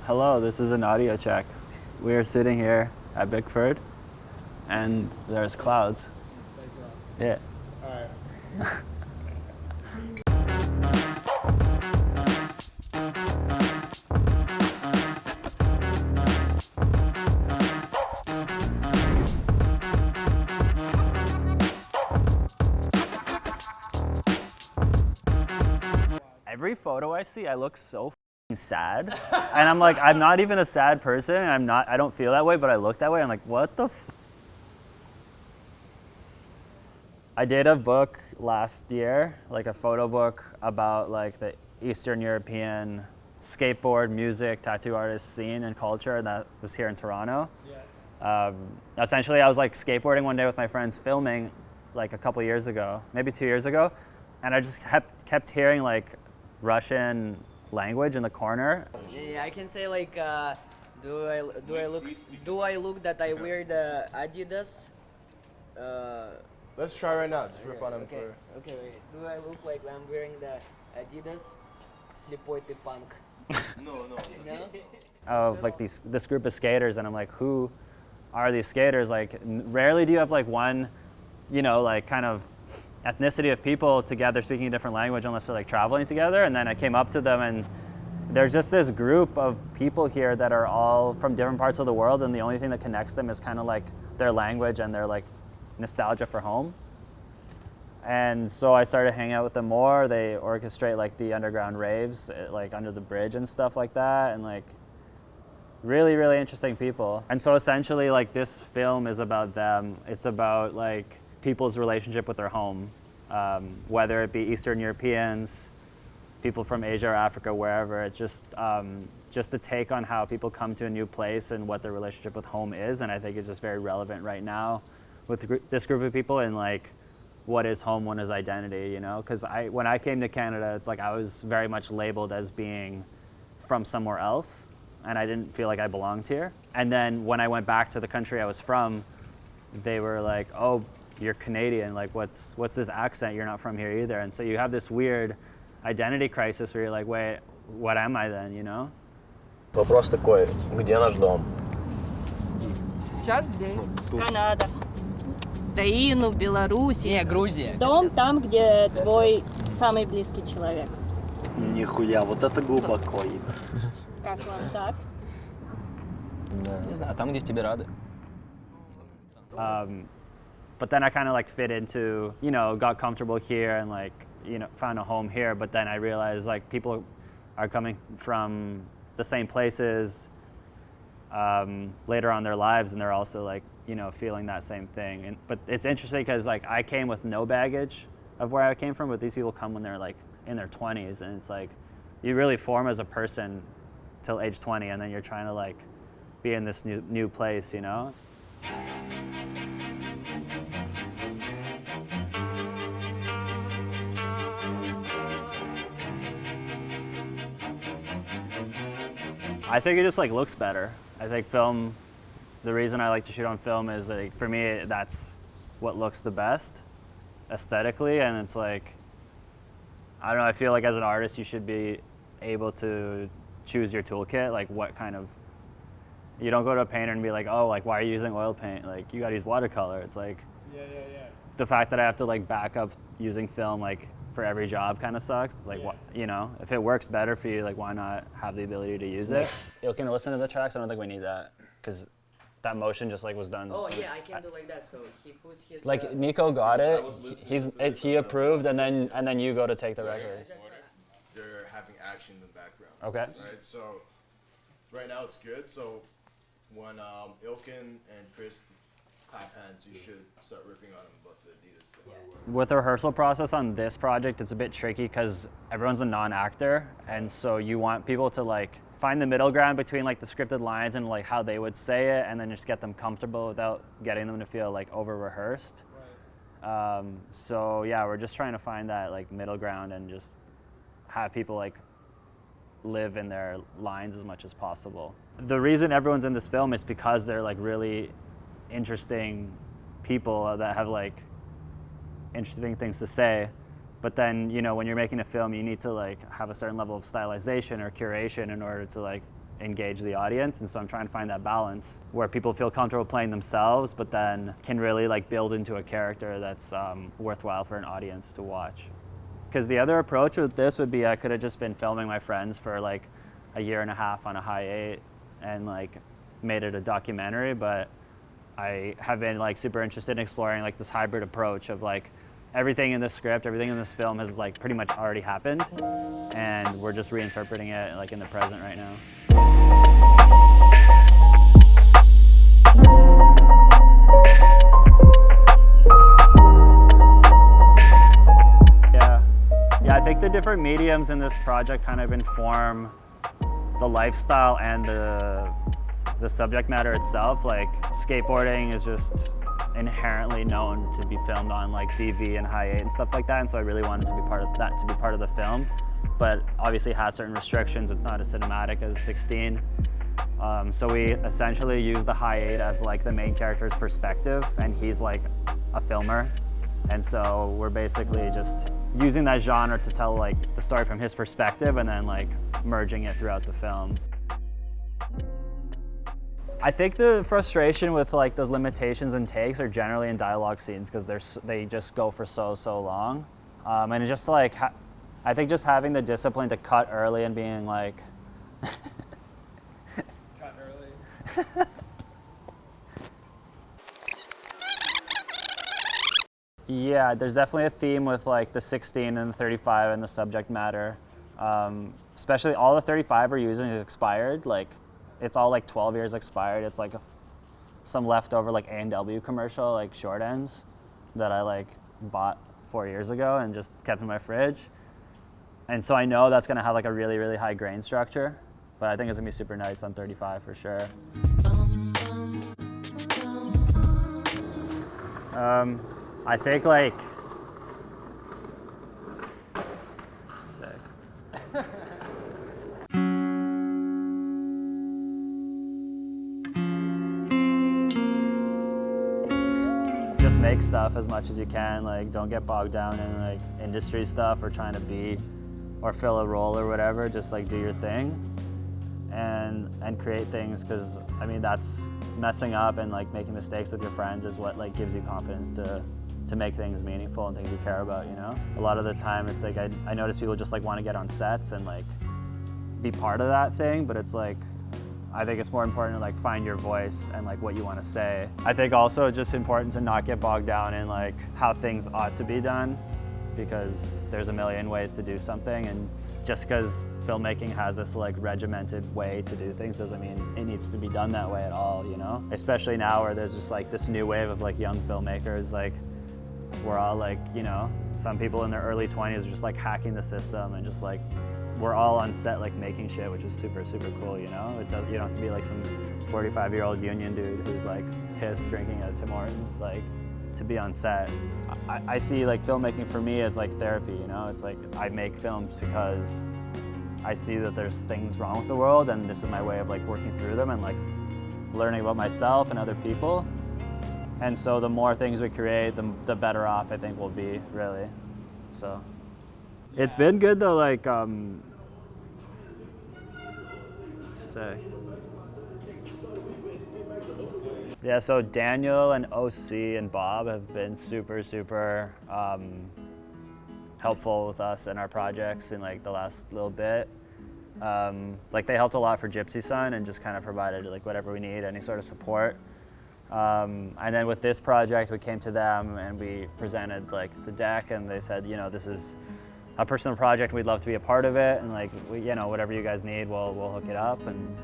Hello, this is an audio check. We are sitting here at Bickford, and there's clouds. Yeah. All right. Every photo I see, I look so f***ing sad, and I'm like, I'm not even a sad person. And I don't feel that way, but I look that way. I'm like, what the f? I did a book last year, like a photo book about like the Eastern European skateboard, music, tattoo artist scene and culture, and that was here in Toronto. Yeah. Essentially, I was like skateboarding one day with my friends, filming like a couple years ago, maybe 2 years ago, and I just kept hearing like Russian language in the corner. Yeah, I can say like, do I look that I wear the Adidas? Let's try right now. Just rip on him Okay, for. okay, wait. Do I look like I'm wearing the Adidas? Слепой ты punk. No. No? Of like this group of skaters, and I'm like, who are these skaters? Like, rarely do you have like one, like kind of ethnicity of people together speaking a different language unless they're like traveling together. And then I came up to them, and there's just this group of people here that are all from different parts of the world, and the only thing that connects them is kind of like their language and their like nostalgia for home. And so I started hanging out with them more. They orchestrate like the underground raves, like under the bridge and stuff like that, and like really, really interesting people. And so essentially like this film is about them. It's about like people's relationship with their home, whether it be Eastern Europeans, people from Asia or Africa, wherever. It's just a take on how people come to a new place and what their relationship with home is. And I think it's just very relevant right now with this group of people, and like, what is home, what is identity, Because when I came to Canada, it's like I was very much labeled as being from somewhere else, and I didn't feel like I belonged here. And then when I went back to the country I was from, they were like, oh, you're Canadian, like what's this accent, you're not from here either. And so you have this weird identity crisis where you're like, wait, what am I then, Вопрос такой, где наш дом? Сейчас здесь. Канада. Украину, Беларусь. Не, Грузия. Дом там, где твой самый близкий человек. Нихуя, вот это глубоко. Как вам так? Не знаю, там, где тебе рады. But then I kind of like fit into, got comfortable here and like, found a home here. But then I realized like people are coming from the same places later on in their lives, and they're also like, feeling that same thing. But it's interesting because like I came with no baggage of where I came from, but these people come when they're like in their 20s, and it's like you really form as a person till age 20, and then you're trying to like be in this new place, I think it just like looks better. I think film, the reason I like to shoot on film is like, for me, that's what looks the best aesthetically. And it's like, I don't know, I feel like as an artist, you should be able to choose your toolkit, like what kind of, you don't go to a painter and be like, oh, like, why are you using oil paint? Like, you gotta use watercolor. It's like, Yeah. the fact that I have to like back up using film like for every job kind of sucks. It's like, if it works better for you, like why not have the ability to use it? You can listen to the tracks. I don't think we need that because that motion just like was done. Oh so yeah, I can do like that. So he put his. like Nico got it. He approved, and then you go to take the record. They're having action in the background. Okay. Right. So right now it's good. So when Ilkin and Chris clap hands, you should start ripping on them about the Adidas thing. With the rehearsal process on this project, it's a bit tricky because everyone's a non-actor, and so you want people to like find the middle ground between like the scripted lines and like how they would say it, and then just get them comfortable without getting them to feel like over-rehearsed. Right. So yeah, we're just trying to find that like middle ground and just have people like live in their lines as much as possible. The reason everyone's in this film is because they're like really interesting people that have like interesting things to say. But then, when you're making a film, you need to like have a certain level of stylization or curation in order to like engage the audience. And so I'm trying to find that balance where people feel comfortable playing themselves, but then can really like build into a character that's worthwhile for an audience to watch. Because the other approach with this would be I could have just been filming my friends for like a year and a half on a Hi8 and like made it a documentary, but I have been like super interested in exploring like this hybrid approach of like everything in this script, everything in this film has like pretty much already happened, and we're just reinterpreting it like in the present right now. Yeah, I think the different mediums in this project kind of inform the lifestyle and the subject matter itself. Like skateboarding is just inherently known to be filmed on like DV and Hi8 and stuff like that, and so I really wanted to be part of that, to be part of the film, but obviously has certain restrictions. It's not as cinematic as 16. So we essentially use the Hi8 as like the main character's perspective, and he's like a filmer, and so we're basically just using that genre to tell like the story from his perspective and then like merging it throughout the film. I think the frustration with like those limitations and takes are generally in dialogue scenes because they just go for so long, and it's just like I think just having the discipline to cut early and being like Cut early. Yeah, there's definitely a theme with like the 16 and the 35 and the subject matter. Especially all the 35 we're using is expired. Like it's all like 12 years expired. It's like some leftover like A&W commercial, like short ends that I like bought 4 years ago and just kept in my fridge. And so I know that's gonna have like a really high grain structure, but I think it's gonna be super nice on 35 for sure. I think like, sick. Just make stuff as much as you can. Like, don't get bogged down in like industry stuff or trying to be or fill a role or whatever. Just like do your thing and create things, because I mean that's messing up and like making mistakes with your friends is what like gives you confidence to make things meaningful and things you care about, you know? A lot of the time it's like I notice people just like want to get on sets and like be part of that thing, but it's like I think it's more important to like find your voice and like what you want to say. I think also it's just important to not get bogged down in like how things ought to be done, because there's a million ways to do something, and just because filmmaking has this like regimented way to do things doesn't mean it needs to be done that way at all, you know? Especially now where there's just like this new wave of like young filmmakers, like we're all like, you know, some people in their early 20s are just like hacking the system and just like we're all on set like making shit, which is super cool, you know? You don't have to be like some 45-year-old union dude who's like pissed drinking at Tim Hortons, like to be on set. I see like filmmaking for me as like therapy, you know? It's like I make films because I see that there's things wrong with the world, and this is my way of like working through them and like learning about myself and other people. And so the more things we create, the better off I think we'll be, really. So it's been good though, like sick. Yeah, so Daniel and OC and Bob have been super helpful with us in our projects in like the last little bit. Like they helped a lot for Gypsy Sun and just kind of provided like whatever we need, any sort of support. And then with this project, we came to them and we presented like the deck, and they said, you know, this is a personal project, we'd love to be a part of it, and like, you know, whatever you guys need, we'll hook it up. And